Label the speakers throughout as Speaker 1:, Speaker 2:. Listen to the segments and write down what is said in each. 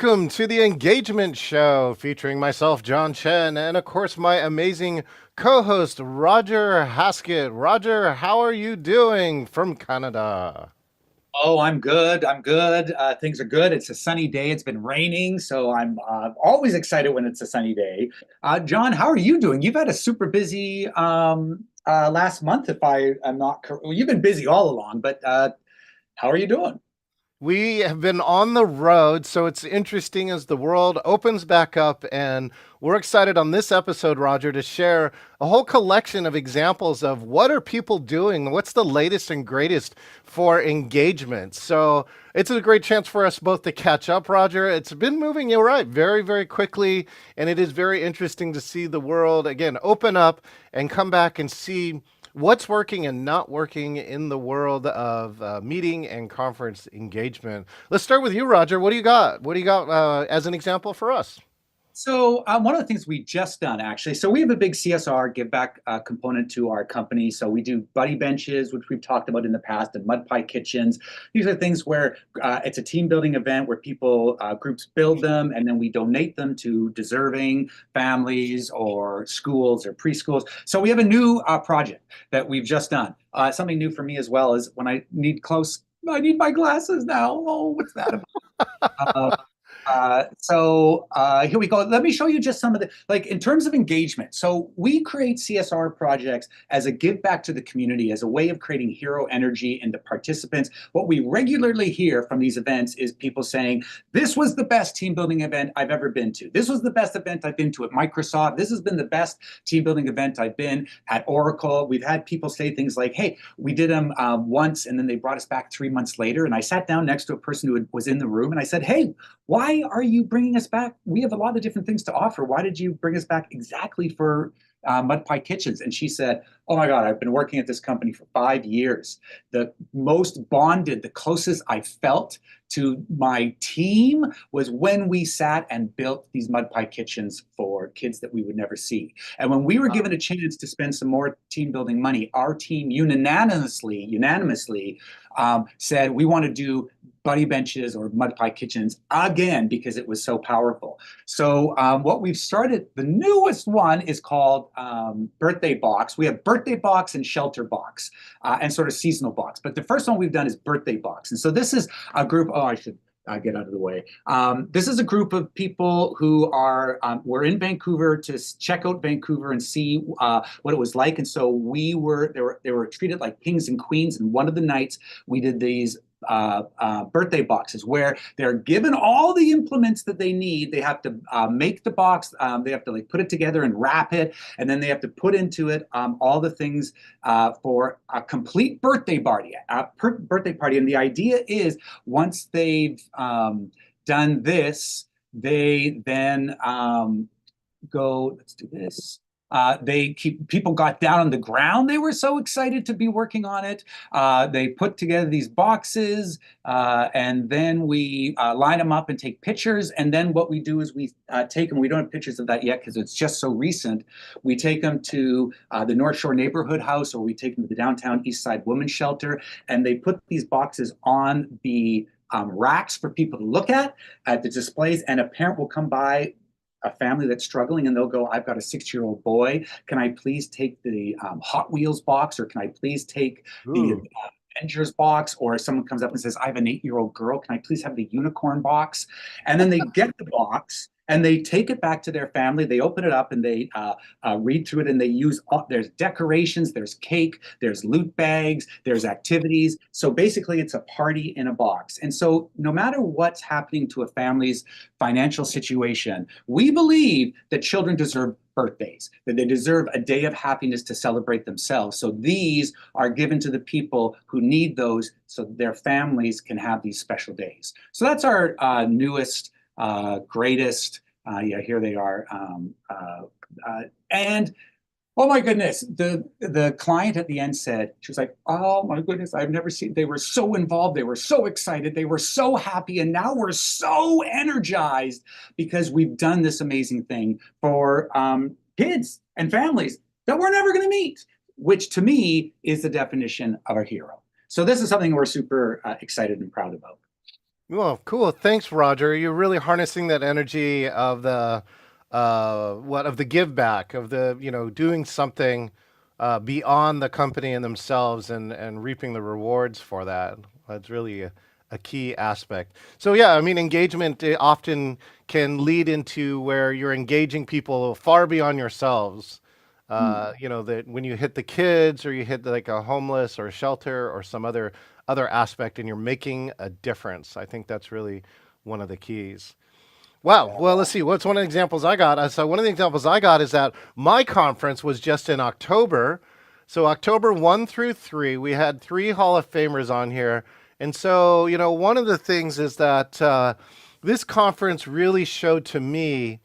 Speaker 1: Welcome to the Engagement Show featuring myself, John Chen, and of course, my amazing co host, Roger Haskett. Roger, how are you doing from Canada?
Speaker 2: Oh, I'm good. I'm good. Things are good. It's a sunny day. It's been raining, so I'm always excited when it's a sunny day. John, how are you doing? You've had a super busy last month, if I am not correct. Well, you've been busy all along, but how are you doing?
Speaker 1: We have been on the road, so it's interesting as the world opens back up. And we're excited on this episode, Roger, to share a whole collection of examples of what are people doing, what's the latest and greatest for engagement. So it's a great chance for us both to catch up, Roger. It's been moving, you're right, very, very quickly. And it is very interesting to see the world, again, open up and come back and see what's working and not working in the world of meeting and conference engagement. Let's start with you, Roger. What do you got? What do you got as an example for us?
Speaker 2: So one of the things we just done actually, so we have a big CSR give back component to our company. So we do buddy benches, which we've talked about in the past, and mud pie kitchens. These are things where it's a team building event where people groups build them, and then we donate them to deserving families or schools or preschools. So we have a new project that we've just done. Something new for me as well is when I need close. I need my glasses now. Oh, what's that about? Here we go. Let me show you just some of the, like in terms of engagement. So we create CSR projects as a give back to the community, as a way of creating hero energy in the participants. What we regularly hear from these events is people saying, this was the best team building event I've ever been to. This was the best event I've been to at Microsoft. This has been the best team building event I've been at Oracle. We've had people say things like, hey, we did them once and then they brought us back 3 months later. And I sat down next to a person who was in the room and I said, hey, why are you bringing us back? We have a lot of different things to offer. Why did you bring us back exactly for Mud Pie Kitchens? And she said, oh my God, I've been working at this company for 5 years. The most bonded, the closest I felt to my team was when we sat and built these Mud Pie Kitchens for kids that we would never see. And when we were given a chance to spend some more team building money, our team unanimously said, we want to do buddy benches or mud pie kitchens again because it was so powerful. So what we've started, the newest one is called Birthday Box. We have Birthday Box and Shelter Box and sort of seasonal box. But the first one we've done is Birthday Box. And so this is a group, oh, I should get out of the way. This is a group of people who are, were in Vancouver to check out Vancouver and see what it was like. And so they were treated like kings and queens. And one of the nights we did these birthday boxes where they're given all the implements that they need. They have to make the box. They have to like put it together and wrap it, and then they have to put into it all the things for a complete birthday party. Birthday party, and the idea is once they've done this, they then go. Let's do this. People got down on the ground. They were so excited to be working on it. They put together these boxes, and then we line them up and take pictures. And then what we do is we take them. We don't have pictures of that yet because it's just so recent. We take them to the North Shore Neighborhood House, or we take them to the Downtown East Side Women's Shelter, and they put these boxes on the racks for people to look at the displays. And a parent will come by, a family that's struggling, and they'll go, I've got a 6-year-old boy. Can I please take the Hot Wheels box, or can I please take the
Speaker 1: Ooh.
Speaker 2: Avengers box? Or someone comes up and says, I have an 8-year-old girl. Can I please have the unicorn box? And then they get the box and they take it back to their family. They open it up and they read through it, and they use there's decorations, there's cake, there's loot bags, there's activities. So basically it's a party in a box. And so no matter what's happening to a family's financial situation, we believe that children deserve birthdays, that they deserve a day of happiness to celebrate themselves. So these are given to the people who need those so their families can have these special days. So that's our newest, greatest. Yeah, here they are. And oh my goodness, the client at the end said, she was like, oh my goodness, I've never seen, they were so involved, they were so excited, they were so happy, and now we're so energized because we've done this amazing thing for kids and families that we're never going to meet, which to me is the definition of a hero. So this is something we're super excited and proud about.
Speaker 1: Well, cool. Thanks, Roger. You're really harnessing that energy of the what of the give back of the doing something beyond the company and themselves and reaping the rewards for that. That's really a key aspect. So yeah, I mean engagement often can lead into where you're engaging people far beyond yourselves.
Speaker 2: Mm.
Speaker 1: That when you hit the kids or you hit like a homeless or a shelter or some other aspect and you're making a difference. I think that's really one of the keys. Wow.
Speaker 2: Yeah.
Speaker 1: Well, let's see. What's one of the examples I got? So one of the examples I got is that my conference was just in October. So October 1 through 3, we had three Hall of Famers on here. And so, one of the things is that this conference really showed to me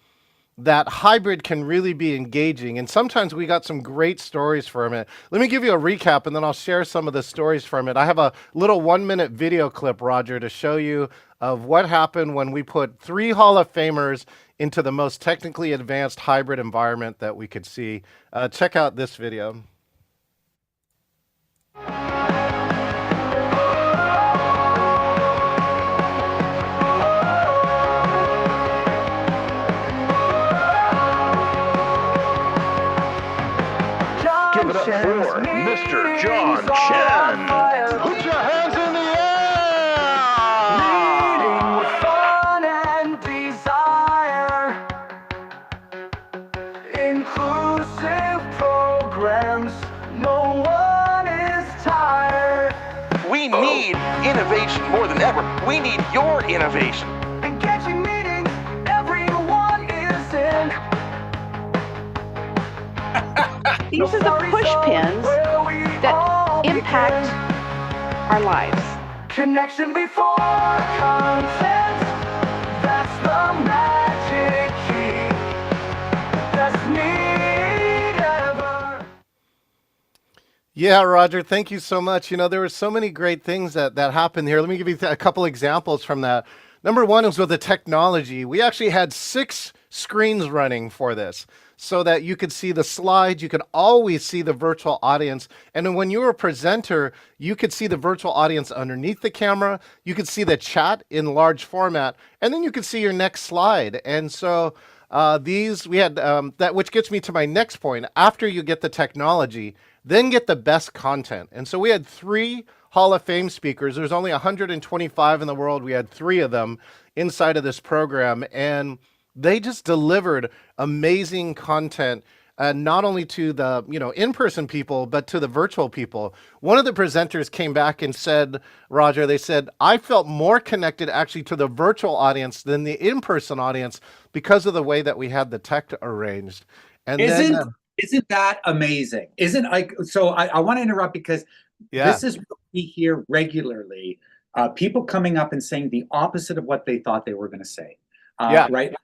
Speaker 1: that hybrid can really be engaging. And sometimes we got some great stories from it. Let me give you a recap and then I'll share some of the stories from it. I have a little 1 minute video clip, Roger, to show you of what happened when we put three Hall of Famers into the most technically advanced hybrid environment that we could see. Check out this video.
Speaker 3: Give it up for Mr. John Chen.
Speaker 1: Put your hands in the
Speaker 4: Leading
Speaker 1: air!
Speaker 4: with fun and desire, inclusive programs, no one is tired.
Speaker 3: We need innovation more than ever. We need your innovation.
Speaker 4: Engaging meetings, everyone is in.
Speaker 5: These are the push pins that impact our lives.
Speaker 4: Connection before consent, that's the magic key. Best need ever.
Speaker 1: Yeah, Roger, thank you so much. There were so many great things that happened here. Let me give you a couple examples from that. Number one was with the technology. We actually had 6 screens running for this so that you could see the slides. You could always see the virtual audience. And then when you were a presenter, you could see the virtual audience underneath the camera. You could see the chat in large format, and then you could see your next slide. And so we had that, which gets me to my next point. After you get the technology, then get the best content. And so we had 3 Hall of Fame speakers. There's only 125 in the world. We had 3 of them inside of this program, and they just delivered amazing content, not only to the in-person people, but to the virtual people. One of the presenters came back and said, Roger, they said, I felt more connected actually to the virtual audience than the in-person audience because of the way that we had the tech arranged. And
Speaker 2: Isn't
Speaker 1: then,
Speaker 2: isn't that amazing? Isn't like so? I want to interrupt because
Speaker 1: yeah,
Speaker 2: this is what we hear regularly. People coming up and saying the opposite of what they thought they were going to say.
Speaker 1: yeah.
Speaker 2: Right?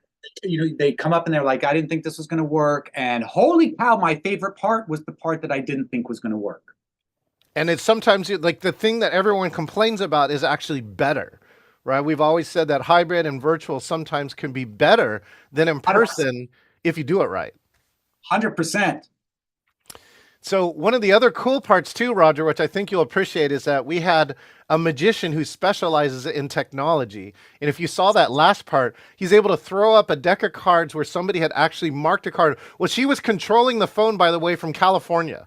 Speaker 2: They come up and they're like, I didn't think this was going to work. And holy cow, my favorite part was the part that I didn't think was going to work.
Speaker 1: And it's sometimes like the thing that everyone complains about is actually better, right? We've always said that hybrid and virtual sometimes can be better than in person if you do it right.
Speaker 2: 100%.
Speaker 1: So one of the other cool parts too, Roger, which I think you'll appreciate, is that we had a magician who specializes in technology. And if you saw that last part, he's able to throw up a deck of cards where somebody had actually marked a card. Well, she was controlling the phone, by the way, from California.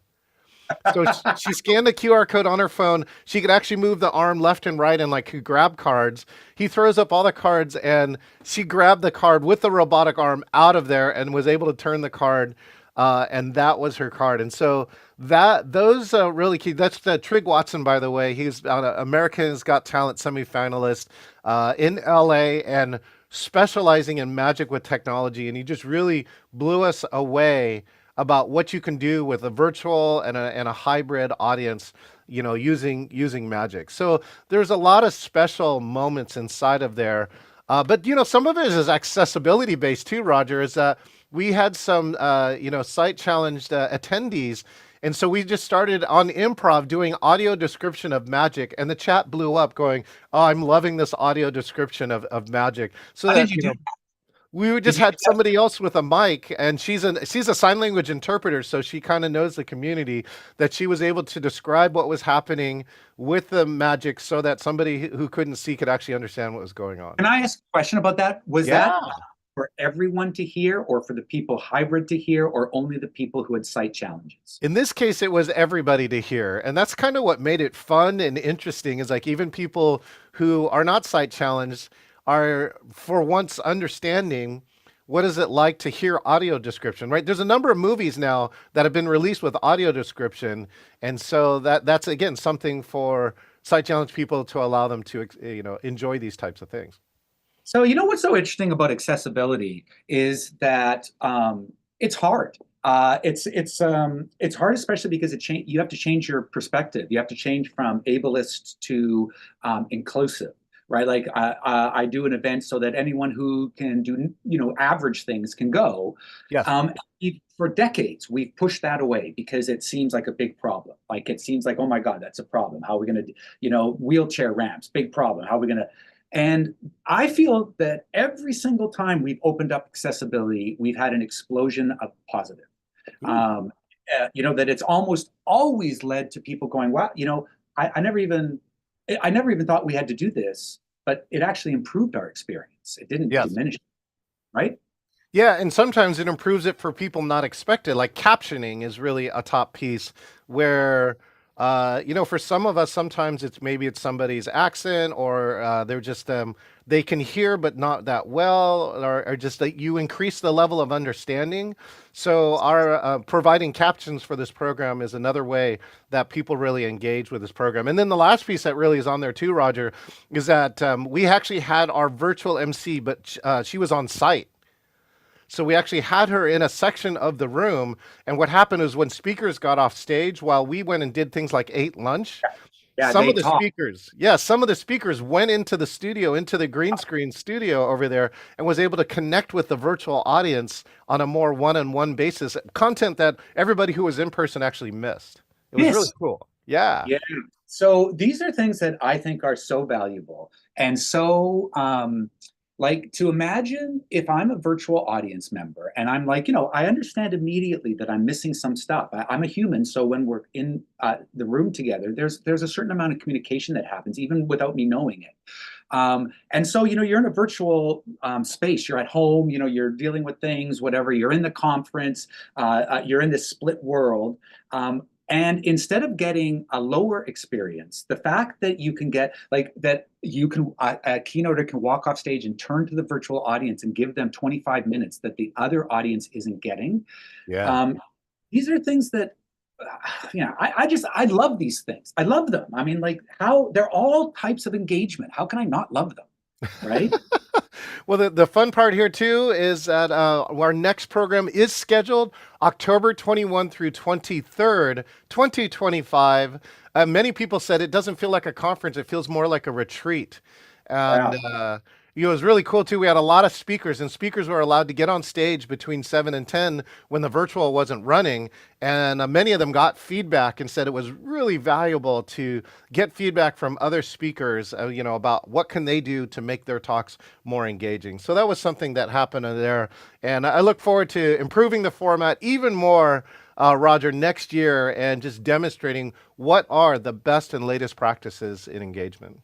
Speaker 1: So she scanned the QR code on her phone. She could actually move the arm left and right and like could grab cards. He throws up all the cards and she grabbed the card with the robotic arm out of there and was able to turn the card. And that was her card. And so those really key. That's Trig Watson, by the way. He's America's Got Talent semifinalist in LA and specializing in magic with technology. And he just really blew us away about what you can do with a virtual and a hybrid audience, using magic. So there's a lot of special moments inside of there. But some of it is accessibility based too, Roger, is that we had some, site challenged attendees. And so we just started on improv doing audio description of magic, and the chat blew up going, oh, I'm loving this audio description of magic. So
Speaker 2: How
Speaker 1: that,
Speaker 2: did you do?
Speaker 1: We
Speaker 2: Did
Speaker 1: just
Speaker 2: you
Speaker 1: had
Speaker 2: get that?
Speaker 1: somebody else with a mic, and she's a sign language interpreter, so she kind of knows the community. That she was able to describe what was happening with the magic, so that somebody who couldn't see could actually understand what was going on.
Speaker 2: Can I ask a question about that? Was that
Speaker 1: Yeah.
Speaker 2: for everyone to hear, or for the people hybrid to hear, or only the people who had sight challenges?
Speaker 1: In this case, it was everybody to hear, and that's kind of what made it fun and interesting. Is like even people who are not sight challenged are, for once, understanding what is it like to hear audio description. Right? There's a number of movies now that have been released with audio description, and so that's again something for sight challenged people to allow them to enjoy these types of things.
Speaker 2: So, you know what's so interesting about accessibility is that it's hard. It's hard, especially because you have to change your perspective. You have to change from ableist to inclusive, right? Like I do an event so that anyone who can do average things can go.
Speaker 1: Yes.
Speaker 2: For decades, we've pushed that away because it seems like a big problem. Like it seems like, oh my God, that's a problem. How are we going to, wheelchair ramps, big problem. How are we going to? And I feel that every single time we've opened up accessibility, we've had an explosion of positive. Um, that it's almost always led to people going, wow, I never even thought we had to do this, but it actually improved our experience. It didn't
Speaker 1: Yes.
Speaker 2: diminish it, right?
Speaker 1: Yeah, and sometimes it improves it for people not expected. Like captioning is really a top piece where, for some of us, sometimes maybe it's somebody's accent or they're just they can hear but not that well, or just that you increase the level of understanding. So our providing captions for this program is another way that people really engage with this program. And then the last piece that really is on there too, Roger, is that we actually had our virtual MC, but she was on site. So we actually had her in a section of the room, and what happened is when speakers got off stage, while we went and did things like ate lunch,
Speaker 2: Yeah,
Speaker 1: some
Speaker 2: they
Speaker 1: of the
Speaker 2: talk.
Speaker 1: speakers went into the studio, into the green screen studio over there, and was able to connect with the virtual audience on a more one-on-one basis, content that everybody who was in person actually missed. It was really
Speaker 2: Yes.
Speaker 1: cool. Yeah.
Speaker 2: Yeah. So these are things that I think are so valuable. And so, like to imagine if I'm a virtual audience member and I'm like, I understand immediately that I'm missing some stuff. I'm a human. So when we're in the room together, there's a certain amount of communication that happens, even without me knowing it. And so, you're in a virtual space, you're at home, you're dealing with things, whatever, you're in the conference, you're in this split world. And instead of getting a lower experience, the fact that you can get like that, you can a keynoter can walk off stage and turn to the virtual audience and give them 25 minutes that the other audience isn't getting.
Speaker 1: Yeah.
Speaker 2: Um, these are things that, I love these things. I love them. I mean, like how they're all types of engagement. How can I not love them? Right?
Speaker 1: Well, the fun part here too is that our next program is scheduled October 21 through 23rd, 2025. Many people said it doesn't feel like a conference; it feels more like a retreat. And it was really cool too. We had a lot of speakers, and speakers were allowed to get on stage between 7 and 10 when the virtual wasn't running. And many of them got feedback and said it was really valuable to get feedback from other speakers, about what can they do to make their talks more engaging. So that was something that happened there. And I look forward to improving the format even more, Roger, next year, and just demonstrating what are the best and latest practices in engagement.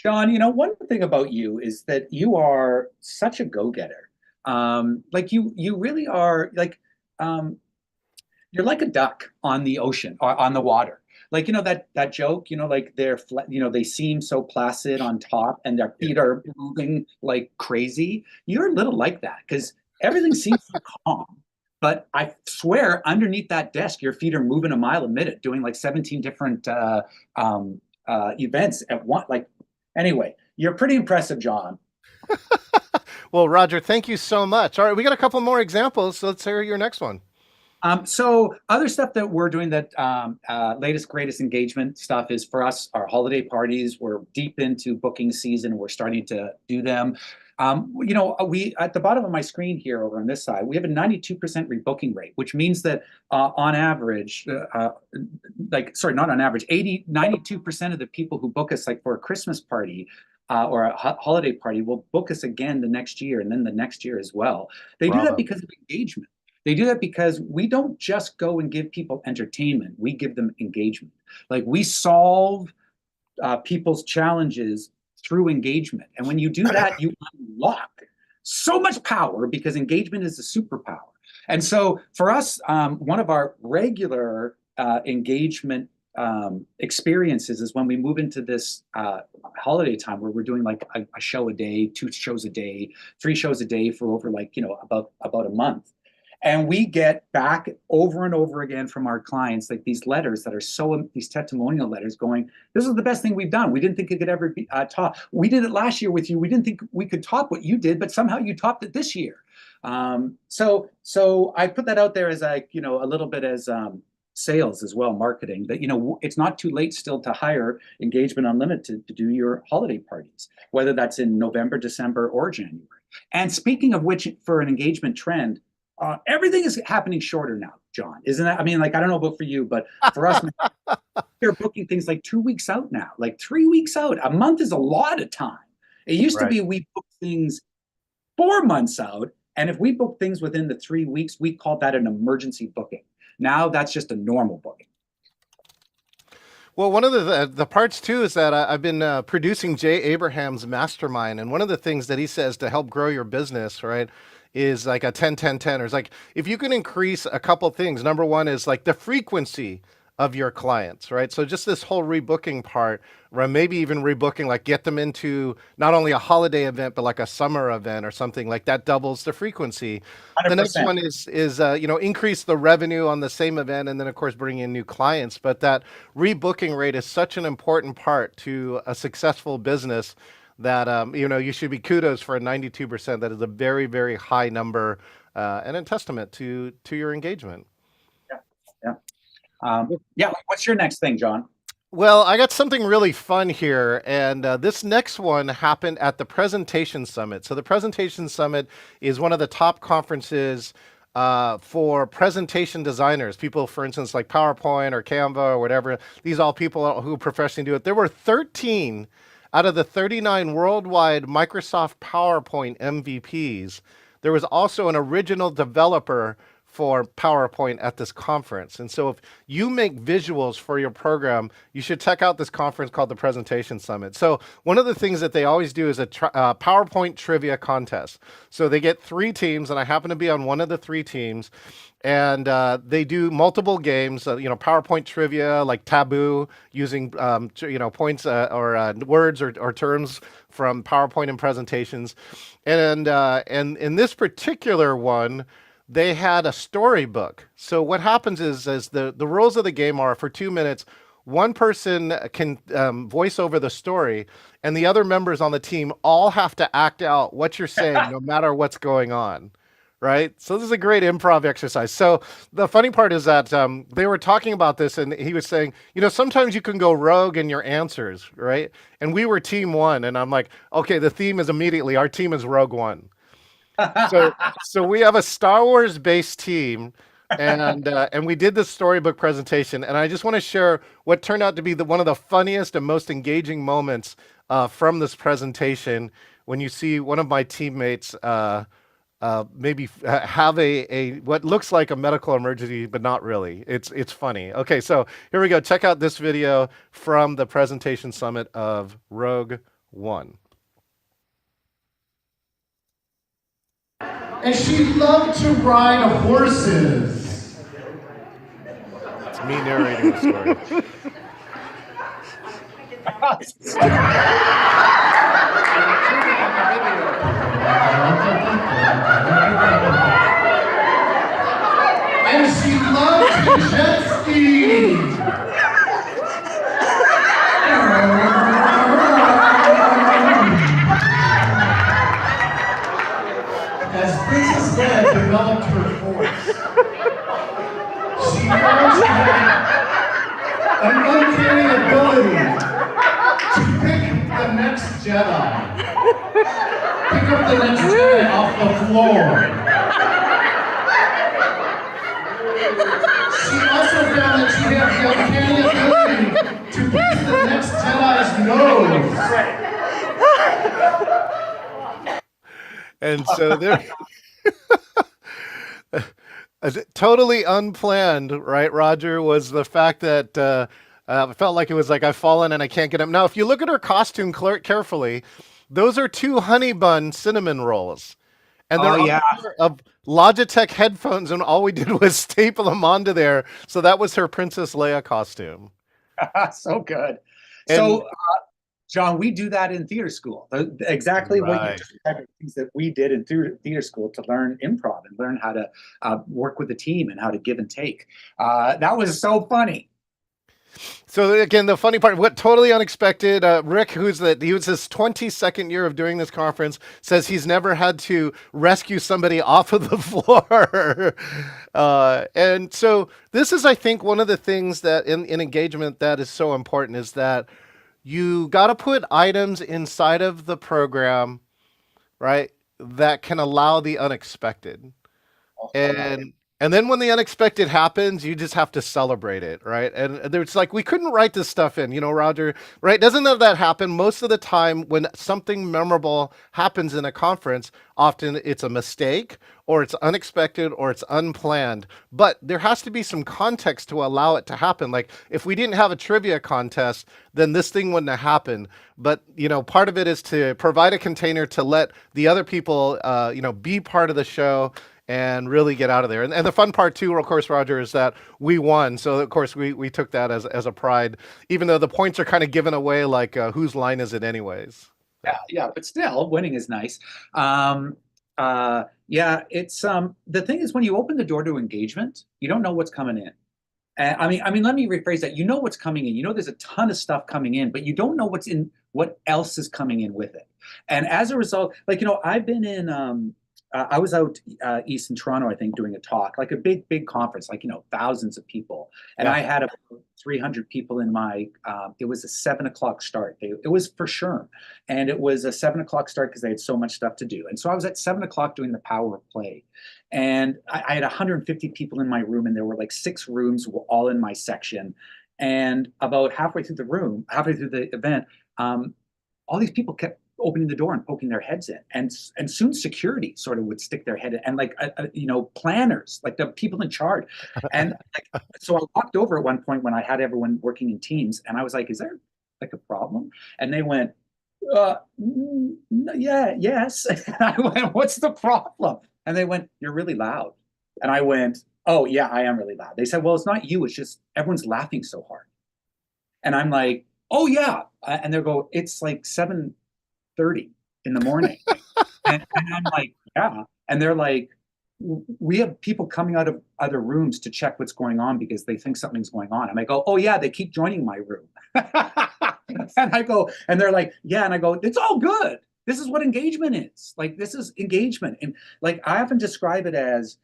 Speaker 2: John, one thing about you is that you are such a go-getter. Like you really are you're like a duck on the ocean or on the water. Like, that joke, like they seem so placid on top and their feet are moving like crazy. You're a little like that because everything seems so calm. But I swear underneath that desk, your feet are moving a mile a minute, doing like 17 different events at once. Anyway, you're pretty impressive, John.
Speaker 1: Well, Roger, thank you so much. All right, we got a couple more examples, so let's hear your next one.
Speaker 2: So other stuff that we're doing that latest, greatest engagement stuff is for us, our holiday parties. We're deep into booking season. We're starting to do them. We at the bottom of my screen here over on this side, we have a 92% rebooking rate, which means that on average, not on average, 92% of the people who book us like for a Christmas party or a holiday party will book us again the next year and then the next year as well. They do that
Speaker 1: Bravo.
Speaker 2: because of engagement. They do that because we don't just go and give people entertainment, we give them engagement. Like we solve people's challenges through engagement. And when you do that, you unlock so much power because engagement is a superpower. And so for us, one of our regular engagement experiences is when we move into this holiday time where we're doing like a show a day, 2 shows a day, 3 shows a day for over like, about a month. And we get back over and over again from our clients, like these letters that are these testimonial letters going, this is the best thing we've done. We didn't think it could ever be top. We did it last year with you. We didn't think we could top what you did, but somehow you topped it this year. So I put that out there as a little bit as sales as well, marketing, that, it's not too late still to hire Engagement Unlimited to do your holiday parties, whether that's in November, December, or January. And speaking of which, for an engagement trend, everything is happening shorter now, John, isn't that? I mean, like, I don't know about for you, but for us, they're booking things like 2 weeks out now, like 3 weeks out. A month is a lot of time. It used to be we book things 4 months out, and if we book things within the 3 weeks, we called that an emergency booking. Now that's just a normal booking.
Speaker 1: Well, one of the parts too is that I've been producing Jay Abraham's mastermind, and one of the things that he says to help grow your business, right, is like a 10-10-10. Or it's like if you can increase a couple things. Number one is like the frequency of your clients, right? So just this whole rebooking part, or maybe even rebooking, like get them into not only a holiday event, but like a summer event or something like that, doubles the frequency.
Speaker 2: 100%.
Speaker 1: The next one is increase the revenue on the same event, and then of course bring in new clients. But that rebooking rate is such an important part to a successful business that you should be kudos for a 92%. That is a very, very high number, and a testament to your engagement.
Speaker 2: Yeah. What's your next thing, John?
Speaker 1: Well, I got something really fun here, and this next one happened at the Presentation Summit. So the Presentation Summit is one of the top conferences for presentation designers. People, for instance, like PowerPoint or Canva or whatever. These are all people who professionally do it. There were 13 out of the 39 worldwide Microsoft PowerPoint MVPs. There was also an original developer for PowerPoint at this conference. And so if you make visuals for your program, you should check out this conference called the Presentation Summit. So one of the things that they always do is a PowerPoint trivia contest. So they get 3 teams, and I happen to be on one of the 3 teams. And they do multiple games, PowerPoint trivia, like taboo, using points or words or terms from PowerPoint and presentations. And in this particular one, they had a storybook. So what happens is the rules of the game are for 2 minutes, one person can voice over the story, and the other members on the team all have to act out what you're saying, no matter what's going on. Right? So this is a great improv exercise. So the funny part is that they were talking about this, and he was saying, sometimes you can go rogue in your answers, right? And we were team 1, and I'm like, okay, the theme is immediately, our team is Rogue One. So we have a Star Wars based team, and we did this storybook presentation, and I just want to share what turned out to be one of the funniest and most engaging moments from this presentation, when you see one of my teammates maybe have a what looks like a medical emergency, but not really. It's funny. Okay, so here we go. Check out this video from the Presentation Summit of Rogue One.
Speaker 6: And she loved to ride horses.
Speaker 1: It's me narrating the story.
Speaker 6: And she loved to jet ski. As Princess Leia developed her force, she found she had an uncanny ability to pick the next Jedi. Pick up the next Jedi off the floor. She also found that she had the uncanny ability to pick the next Jedi's nose.
Speaker 1: And so there, totally unplanned, right, Roger, was the fact that I felt like it was like I've fallen and I can't get up. Now, if you look at her costume carefully, those are two honey bun cinnamon rolls. And they're
Speaker 2: Oh
Speaker 1: on
Speaker 2: yeah.
Speaker 1: a pair of Logitech headphones, and all we did was staple them onto there. So that was her Princess Leia costume.
Speaker 2: So good.
Speaker 1: And
Speaker 2: So, John, we do that in theater school. Exactly what you
Speaker 1: right.
Speaker 2: described, things that we did in theater school to learn improv and learn how to work with the team and how to give and take. That was so funny.
Speaker 1: So again, the funny part, what totally unexpected, Rick, he was his 22nd year of doing this conference, says he's never had to rescue somebody off of the floor. And so this is, I think, one of the things that in engagement that is so important is that you got to put items inside of the program, right, that can allow the unexpected. And and then when the unexpected happens, you just have to celebrate it, right? And there's like we couldn't write this stuff in, Roger, right? Doesn't that happen most of the time when something memorable happens in a conference? Often it's a mistake, or it's unexpected, or it's unplanned. But there has to be some context to allow it to happen. Like if we didn't have a trivia contest, then this thing wouldn't have happened. But part of it is to provide a container to let the other people, be part of the show and really get out of there. And the fun part too, of course, Roger, is that we won. So of course we took that as a pride, even though the points are kind of given away, like whose line is it anyways?
Speaker 2: Yeah, but still, winning is nice. Yeah, it's the thing is when you open the door to engagement, you don't know what's coming in. And I mean, let me rephrase that. You know what's coming in. You know there's a ton of stuff coming in, but you don't know what else is coming in with it. And as a result, like I've been in. I was out east in Toronto, I think, doing a talk, like a big conference, like thousands of people, and
Speaker 1: Yeah.
Speaker 2: I had about 300 people in my. It was a 7 o'clock start. It was for sure, and it was a 7 o'clock start because they had so much stuff to do. And so I was at 7 o'clock doing the power of play, and I had 150 people in my room, and there were like 6 rooms all in my section, and about halfway through the event, all these people kept opening the door and poking their heads in, and soon security sort of would stick their head in, and like planners, like the people in charge, and so I walked over at one point when I had everyone working in teams, and I was like, "Is there like a problem?" And they went, "Yeah, yes." And I went, "What's the problem?" And they went, "You're really loud." And I went, "Oh yeah, I am really loud." They said, "Well, it's not you; it's just everyone's laughing so hard." And I'm like, "Oh yeah," and they go, "It's like 7:30 in the morning." and I'm like, "Yeah." And they're like, "We have people coming out of other rooms to check what's going on because they think something's going on." And I go, "Oh yeah, they keep joining my room." And I go, and they're like, "Yeah." And I go, "It's all good. This is what engagement is. Like, this is engagement." And like, I often describe it as,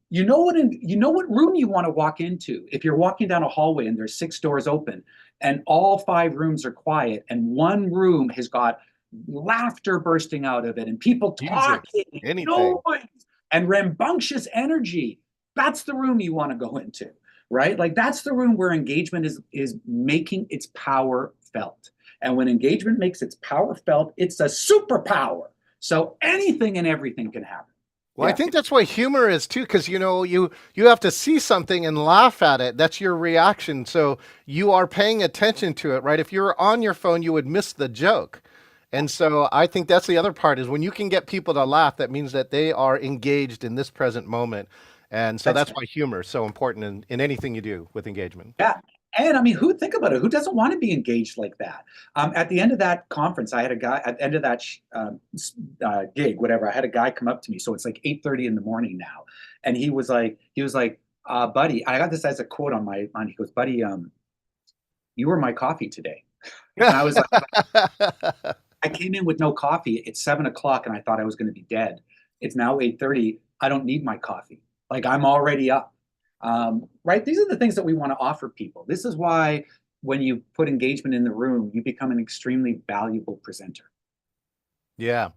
Speaker 2: you know what room you want to walk into. If you're walking down a hallway and there's 6 doors open and all 5 rooms are quiet and one room has got laughter bursting out of it and people talking,
Speaker 1: anything.
Speaker 2: noise, and rambunctious energy, that's the room you want to go into, right? Like that's the room where engagement is making its power felt. And when engagement makes its power felt, it's a superpower. So anything and everything can happen.
Speaker 1: Well, I think that's why humor is too, because you have to see something and laugh at it. That's your reaction. So you are paying attention to it, right? If you were on your phone, you would miss the joke. And so I think that's the other part is when you can get people to laugh, that means that they are engaged in this present moment. And so that's why humor is so important in anything you do with engagement.
Speaker 2: Yeah. And I mean, think about it? Who doesn't want to be engaged like that? At the end of that conference, I had a guy at the end of that gig, whatever. I had a guy come up to me. So it's like 8:30 in the morning now, and he was like, "Buddy," I got this as a quote on my mind. He goes, "Buddy, you were my coffee today." And I was like, I came in with no coffee. It's 7 o'clock, and I thought I was going to be dead. It's now 8:30. I don't need my coffee. Like I'm already up. Right? These are the things that we want to offer people. This is why when you put engagement in the room, you become an extremely valuable presenter.
Speaker 1: Yeah.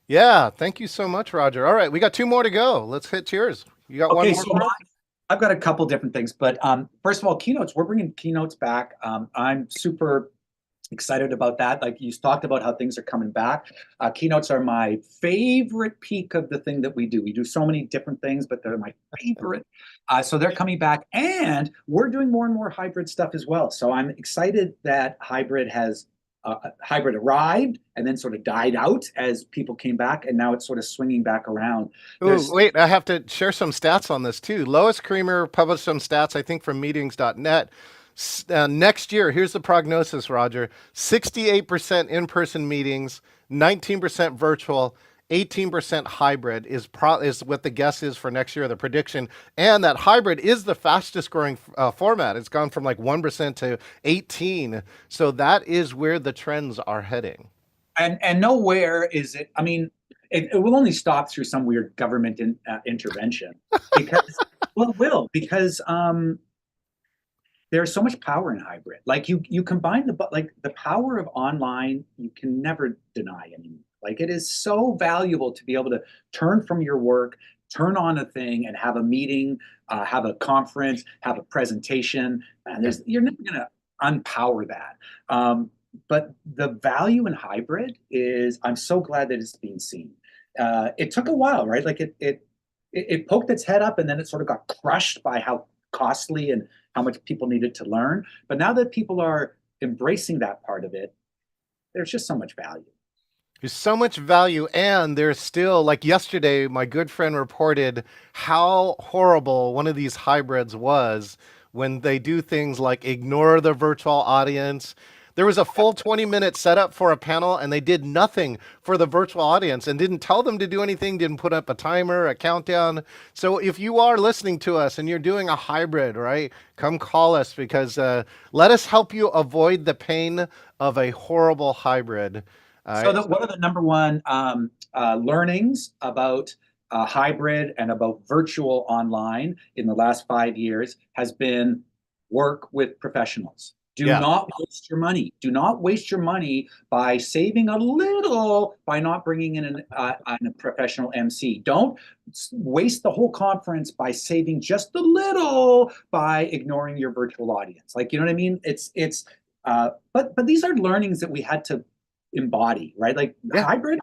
Speaker 1: Yeah. Thank you so much, Roger. All right. We got 2 more to go. Let's hit yours. You got one more?
Speaker 2: So I've got a couple different things, but first of all, keynotes. We're bringing keynotes back. I'm super excited about that. Like you talked about how things are coming back. Keynotes are my favorite peak of the thing that we do. We do so many different things, but they're my favorite. So they're coming back, and we're doing more and more hybrid stuff as well. So I'm excited that hybrid arrived and then sort of died out as people came back, and now it's sort of swinging back around.
Speaker 1: Ooh, wait, I have to share some stats on this too. Lois Creamer published some stats, I think, from meetings.net. Next year, here's the prognosis, Roger: 68% in-person meetings, 19% virtual, 18% hybrid is what the guess is for next year, the prediction. And that hybrid is the fastest growing format. It's gone from like 1% to 18. So that is where the trends are heading.
Speaker 2: And nowhere is it. I mean, it will only stop through some weird government intervention because, well, it will because there's so much power in hybrid. Like you combine the power of online, you can never deny anymore. Like it is so valuable to be able to turn from your work, turn on a thing, and have a meeting, have a conference, have a presentation. And you're never going to unpower that. But the value in hybrid is, I'm so glad that it's being seen. It took a while, right? Like it poked its head up, and then it sort of got crushed by how costly and how much people needed to learn. But now that people are embracing that part of it, there's just so much value.
Speaker 1: There's so much value, and there's still, like yesterday, my good friend reported how horrible one of these hybrids was when they do things like ignore the virtual audience. There was a full 20-minute setup for a panel, and they did nothing for the virtual audience and didn't tell them to do anything, didn't put up a timer, a countdown. So if you are listening to us and you're doing a hybrid, right, come call us, because let us help you avoid the pain of a horrible hybrid.
Speaker 2: What are the number one learnings about hybrid and about virtual online in the last 5 years has been work with professionals. Do not waste your money. Do not waste your money by saving a little by not bringing in a professional MC. Don't waste the whole conference by saving just a little by ignoring your virtual audience. Like, you know what I mean? But these are learnings that we had to embody, right? Like hybrid,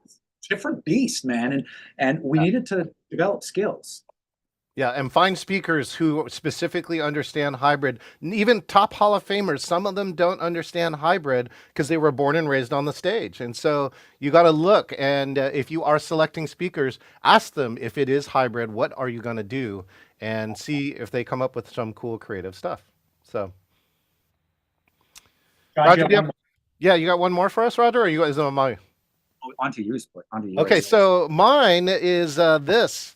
Speaker 2: different beast, man, and we needed to develop skills.
Speaker 1: Yeah, and find speakers who specifically understand hybrid. Even top Hall of Famers, some of them don't understand hybrid because they were born and raised on the stage. And so you got to look, and if you are selecting speakers, ask them if it is hybrid, what are you going to do? And see if they come up with some cool creative stuff. So, Roger, you got one more for us, Roger, or you guys on mine?
Speaker 2: Onto you, onto you.
Speaker 1: Okay, so mine is this.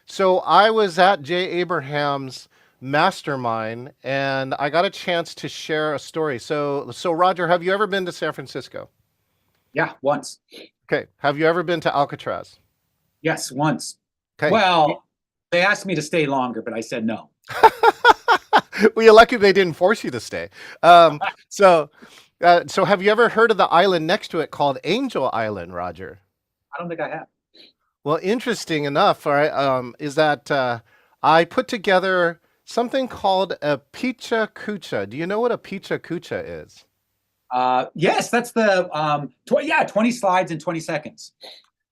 Speaker 1: So I was at Jay Abraham's mastermind, and I got a chance to share a story. So Roger, have you ever been to San Francisco?
Speaker 2: Yeah, once.
Speaker 1: Okay. Have you ever been to Alcatraz?
Speaker 2: Yes, once.
Speaker 1: Okay.
Speaker 2: Well, they asked me to stay longer, but I said no.
Speaker 1: Well, you're lucky they didn't force you to stay. So have you ever heard of the island next to it called Angel Island, Roger?
Speaker 2: I don't think I have.
Speaker 1: Well, interesting enough, all right, is that I put together something called a Picha Kucha. Do you know what a Picha Kucha is?
Speaker 2: Yes, that's the 20 slides in 20 seconds.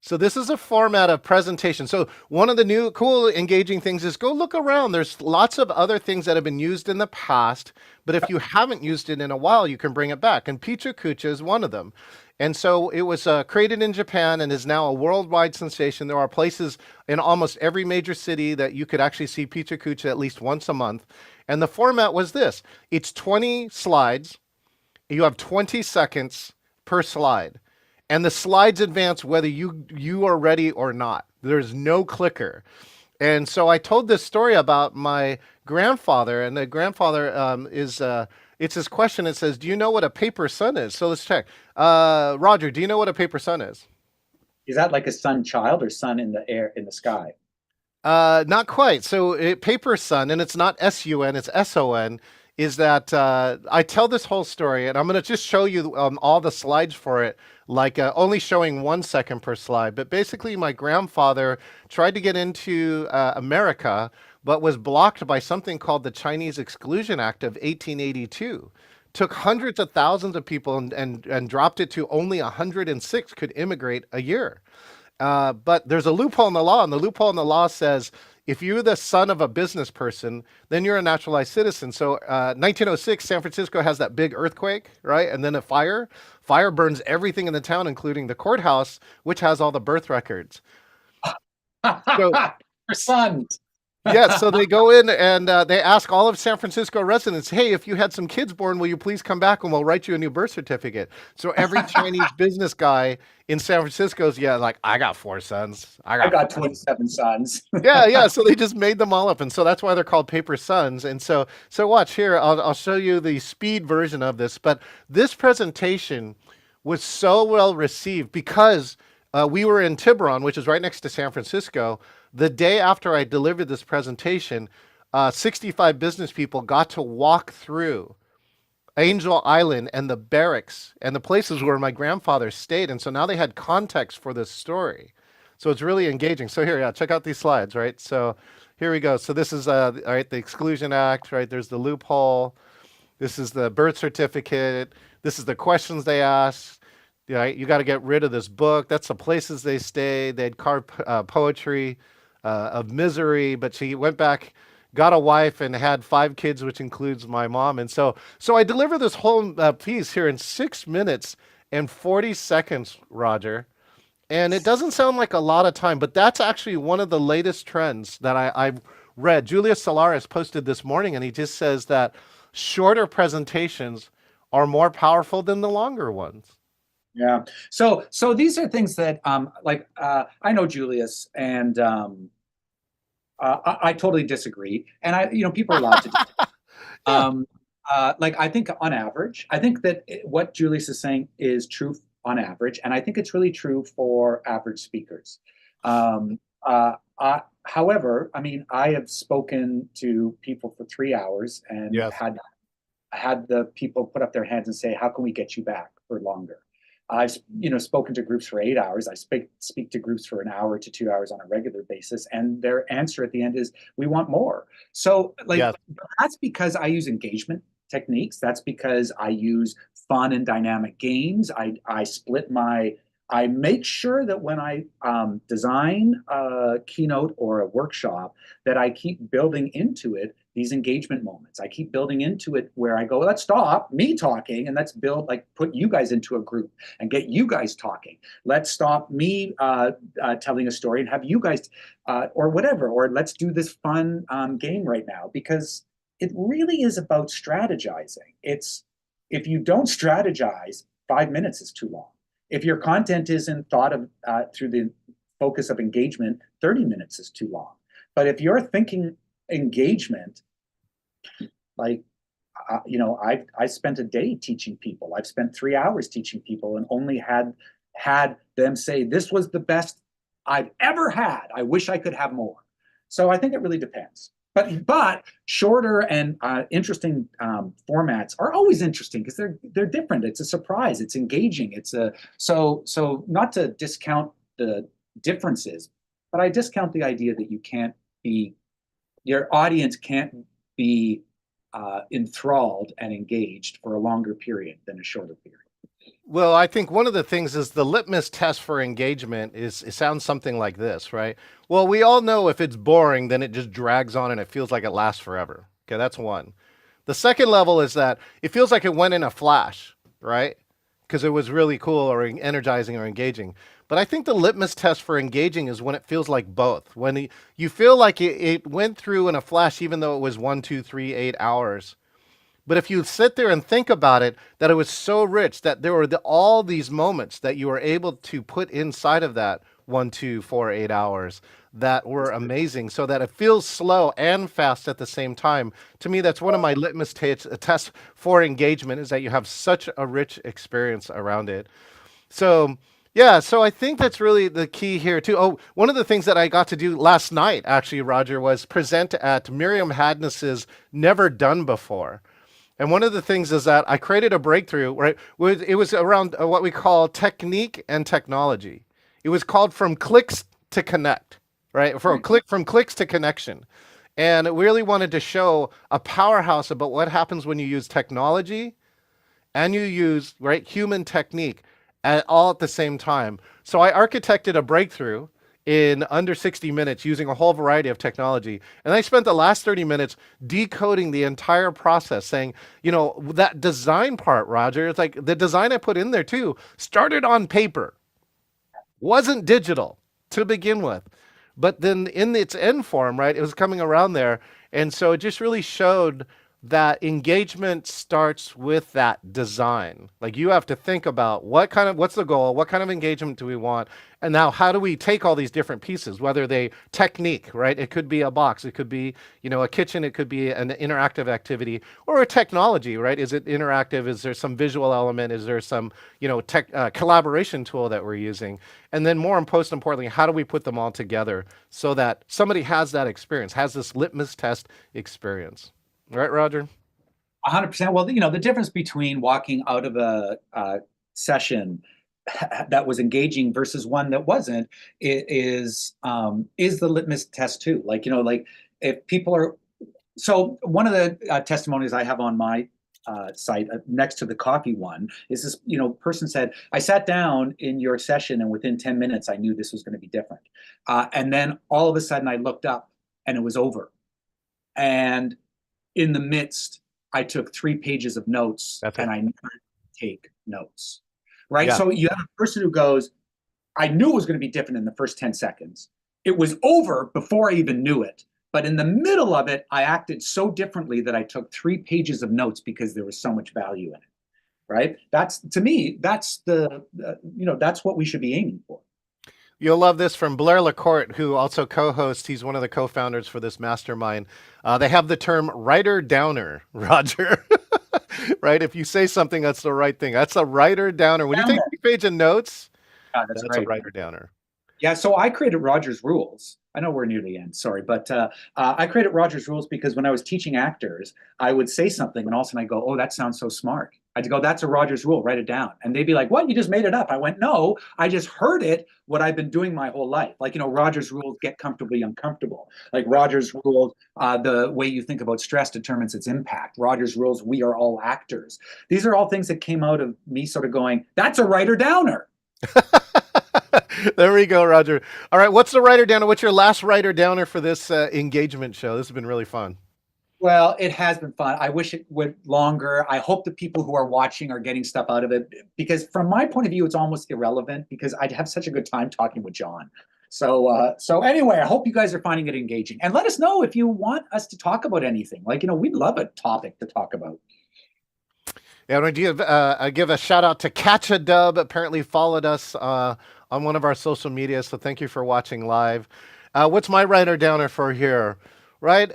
Speaker 1: So this is a format of presentation. So one of the new cool engaging things is go look around. There's lots of other things that have been used in the past, but if you haven't used it in a while, you can bring it back. And Picha Kucha is one of them. And so it was created in Japan and is now a worldwide sensation. There are places in almost every major city that you could actually see Picha Kucha at least once a month. And the format was this. It's 20 slides. You have 20 seconds per slide. And the slides advance whether you are ready or not. There's no clicker. And so I told this story about my grandfather, and the grandfather it's his question. It says, do you know what a paper sun is? So let's check. Roger, do you know what a paper sun is?
Speaker 2: Is that like a sun child or sun in the air, in the sky?
Speaker 1: Not quite. So paper sun, and it's not S-U-N, it's S-O-N, is that I tell this whole story, and I'm going to just show you all the slides for it, like only showing 1 second per slide. But basically, my grandfather tried to get into America, but was blocked by something called the Chinese Exclusion Act of 1882 took hundreds of thousands of people and dropped it to only 106 could immigrate a year. But there's a loophole in the law, and the loophole in the law says if you're the son of a business person, then you're a naturalized citizen. So 1906, San Francisco has that big earthquake, right? And then a fire. Fire burns everything in the town, including the courthouse, which has all the birth records. So,
Speaker 2: Your sons.
Speaker 1: yeah, so they go in and they ask all of San Francisco residents, hey, if you had some kids born, will you please come back and we'll write you a new birth certificate? So every Chinese business guy in San Francisco's, yeah, like, I got 4 sons.
Speaker 2: I got 27 sons.
Speaker 1: Yeah. So they just made them all up. And so that's why they're called paper sons. And so watch here, I'll show you the speed version of this. But this presentation was so well received because we were in Tiburon, which is right next to San Francisco. The day after I delivered this presentation, 65 business people got to walk through Angel Island and the barracks and the places where my grandfather stayed. And so now they had context for this story. So it's really engaging. So here, yeah, check out these slides, right? So here we go. So this is, all right, the Exclusion Act, right? There's the loophole. This is the birth certificate. This is the questions they asked. Yeah, you got to get rid of this book. That's the places they stayed. They'd carve poetry of misery, but she went back, got a wife, and had 5 kids, which includes my mom. And so I deliver this whole piece here in 6 minutes and 40 seconds, Roger. And it doesn't sound like a lot of time, but that's actually one of the latest trends that I've read. Julius Solaris posted this morning, and he just says that shorter presentations are more powerful than the longer ones.
Speaker 2: Yeah. So these are things that I know Julius, and I totally disagree. And people are allowed to disagree. I think on average, I think that what Julius is saying is true on average, and I think it's really true for average speakers. However, I have spoken to people for 3 hours and
Speaker 1: Yes.
Speaker 2: had the people put up their hands and say, "How can we get you back for longer?" I've spoken to groups for 8 hours. I speak to groups for 1 hour to 2 hours on a regular basis, and their answer at the end is, "We want more." So,
Speaker 1: Yes.
Speaker 2: that's because I use engagement techniques. That's because I use fun and dynamic games. I make sure that when I design a keynote or a workshop, that I keep building into it these engagement moments. I keep building into it where I go, let's stop me talking and let's build, put you guys into a group and get you guys talking. Let's stop me telling a story and have you guys, or whatever, or let's do this fun game right now, because it really is about strategizing. If you don't strategize, 5 minutes is too long. If your content isn't thought of through the focus of engagement, 30 minutes is too long. But if you're thinking engagement, I spent a day teaching people. I've spent 3 hours teaching people and only had them say, this was the best I've ever had. I wish I could have more. So I think it really depends. But shorter and interesting formats are always interesting because they're different. It's a surprise. It's engaging. So not to discount the differences, but I discount the idea that your audience can't be enthralled and engaged for a longer period than a shorter period.
Speaker 1: Well, I think one of the things is the litmus test for engagement it sounds something like this, right? Well, we all know if it's boring, then it just drags on and it feels like it lasts forever. Okay, that's one. The second level is that it feels like it went in a flash, right? Because it was really cool or energizing or engaging. But I think the litmus test for engaging is when it feels like both. When you feel like it went through in a flash, even though it was 1, 2, 3, 8 hours. But if you sit there and think about it, that it was so rich that there were all these moments that you were able to put inside of that 1, 2, 4, 8 hours that were amazing, so that it feels slow and fast at the same time. To me, that's one of my litmus tests for engagement, is that you have such a rich experience around it. So yeah, so I think that's really the key here too. Oh, one of the things that I got to do last night, actually, Roger, was present at Miriam Hadness's Never Done Before. And one of the things is that I created a breakthrough, right? It was around what we call technique and technology. It was called From Clicks to Connect, right? From clicks to connection. And it really wanted to show a powerhouse about what happens when you use technology and you use right human technique all at the same time. So I architected a breakthrough in under 60 minutes using a whole variety of technology. And I spent the last 30 minutes decoding the entire process, saying, that design part, Roger, it's like the design I put in there too started on paper, wasn't digital to begin with. But then in its end form, right, it was coming around there. And so it just really showed that engagement starts with that design. Like you have to think about what's the goal? What kind of engagement do we want? And now how do we take all these different pieces, whether they technique, right? It could be a box, it could be, a kitchen, it could be an interactive activity or a technology, right? Is it interactive? Is there some visual element? Is there some, collaboration tool that we're using? And then most importantly, how do we put them all together so that somebody has that experience, has this litmus test experience? Right, Roger?
Speaker 2: 100%. Well, the difference between walking out of a session that was engaging versus one that wasn't is the litmus test too. Like, if people are, so one of the testimonies I have on my site next to the coffee one is this, person said, I sat down in your session and within 10 minutes, I knew this was going to be different. And then all of a sudden I looked up and it was over. And in the midst, I took 3 pages of notes and I never take notes, right?
Speaker 1: Yeah.
Speaker 2: So you have a person who goes, I knew it was going to be different in the first 10 seconds. It was over before I even knew it. But in the middle of it, I acted so differently that I took 3 pages of notes because there was so much value in it, right? To me, that's that's what we should be aiming for.
Speaker 1: You'll love this from Blair LaCourte, who also co-hosts. He's one of the co-founders for this mastermind. They have the term writer downer, Roger. Right? If you say something, that's the right thing. That's a writer downer. When you take 3 pages of notes, that's a writer downer.
Speaker 2: Yeah, so I created Roger's Rules. I know we're near the end, sorry, but I created Roger's Rules because when I was teaching actors, I would say something and all of a sudden I go, oh, that sounds so smart. I'd go, that's a Roger's Rule, write it down. And they'd be like, what, you just made it up? I went, no, I just heard it, what I've been doing my whole life. Like, Roger's Rules, get comfortably uncomfortable. Like Roger's Rules, the way you think about stress determines its impact. Roger's Rules, we are all actors. These are all things that came out of me sort of going, that's a writer downer.
Speaker 1: There we go, Roger. All right, what's the writer downer? What's your last writer downer for this engagement show? This has been really fun.
Speaker 2: Well, it has been fun. I wish it went longer. I hope the people who are watching are getting stuff out of it, because from my point of view, it's almost irrelevant because I'd have such a good time talking with John. So anyway, I hope you guys are finding it engaging, and let us know if you want us to talk about anything. Like, we'd love a topic to talk about.
Speaker 1: Yeah, I want to give a shout out to Catch a Dub. Apparently followed us on one of our social media, so thank you for watching live. What's my writer downer for here? Right?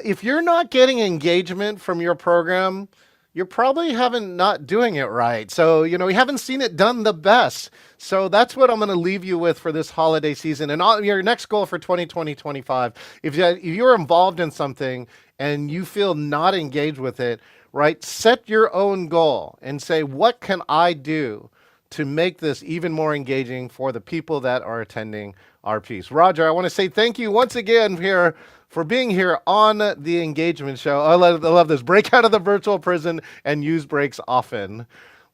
Speaker 1: If you're not getting engagement from your program, you're probably not doing it right. So, we haven't seen it done the best. So that's what I'm going to leave you with for this holiday season. And your next goal for 2020-25, if you're involved in something and you feel not engaged with it, right, set your own goal and say, what can I do to make this even more engaging for the people that are attending our piece? Roger, I want to say thank you once again here for being here on the Engagement Show. I love this. Break out of the virtual prison and use breaks often.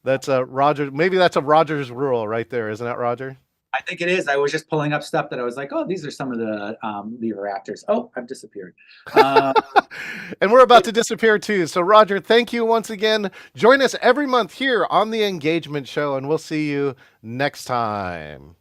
Speaker 1: That's a Roger. Maybe that's a Roger's rule right there, isn't that, Roger?
Speaker 2: I think it is. I was just pulling up stuff that I was like, oh, these are some of the leader actors. Oh, I've disappeared.
Speaker 1: And we're about to disappear too. So Roger, thank you once again. Join us every month here on the Engagement Show, and we'll see you next time.